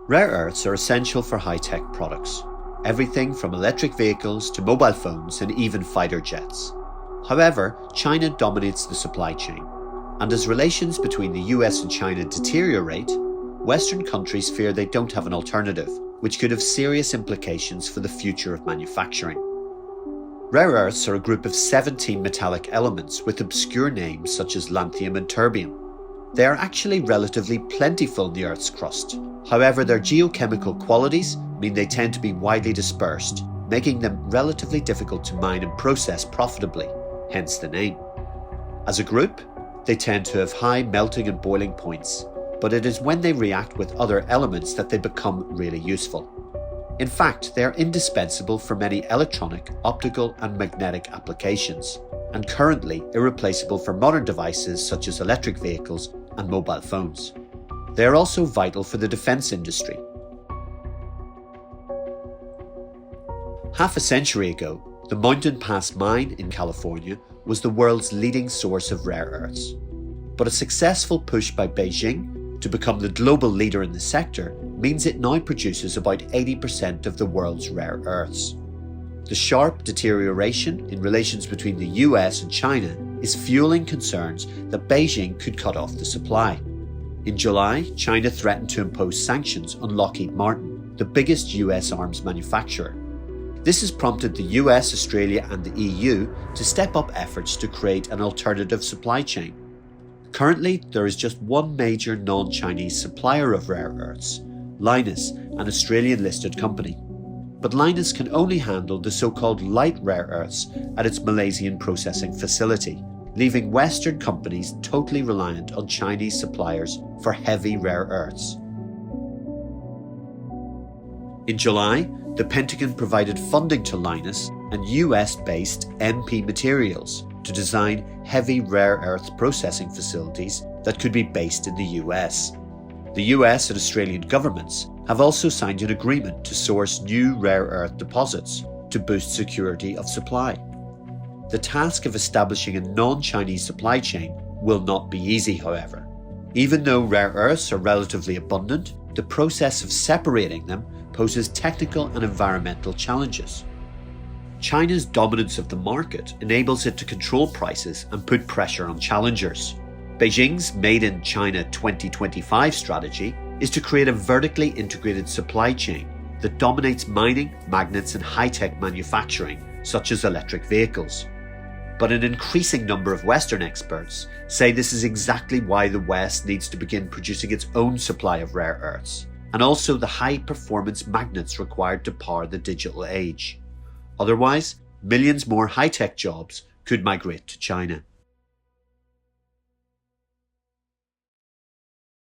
Rare earths are essential for high-tech products, everything from electric vehicles to mobile phones and even fighter jets. However, China dominates the supply chain, and as relations between the US and China deteriorate, Western countries fear they don't have an alternative, which could have serious implications for the future of manufacturing. Rare earths are a group of 17 metallic elements with obscure names such as lanthanum and terbium. They are actually relatively plentiful in the Earth's crust. However, their geochemical qualities mean they tend to be widely dispersed, making them relatively difficult to mine and process profitably, hence the name. As a group, they tend to have high melting and boiling points, but it is when they react with other elements that they become really useful. In fact, they are indispensable for many electronic, optical and magnetic applications, and currently irreplaceable for modern devices such as electric vehicles and mobile phones. They are also vital for the defense industry. Half a century ago, the Mountain Pass mine in California was the world's leading source of rare earths. But a successful push by Beijing to become the global leader in the sector means it now produces about 80% of the world's rare earths. The sharp deterioration in relations between the US and China is fueling concerns that Beijing could cut off the supply. In July, China threatened to impose sanctions on Lockheed Martin, the biggest US arms manufacturer. This has prompted the US, Australia and the EU to step up efforts to create an alternative supply chain. Currently, there is just one major non-Chinese supplier of rare earths, Lynas, an Australian-listed company. But Lynas can only handle the so-called light rare earths at its Malaysian processing facility, leaving Western companies totally reliant on Chinese suppliers for heavy rare earths. In July, the Pentagon provided funding to Lynas and US-based MP Materials to design heavy rare earth processing facilities that could be based in the US. The US and Australian governments have also signed an agreement to source new rare earth deposits to boost security of supply. The task of establishing a non-Chinese supply chain will not be easy, however. Even though rare earths are relatively abundant, the process of separating them poses technical and environmental challenges. China's dominance of the market enables it to control prices and put pressure on challengers. Beijing's Made in China 2025 strategy is to create a vertically integrated supply chain that dominates mining, magnets and high-tech manufacturing, such as electric vehicles. But an increasing number of Western experts say this is exactly why the West needs to begin producing its own supply of rare earths, and also the high-performance magnets required to power the digital age. Otherwise, millions more high-tech jobs could migrate to China.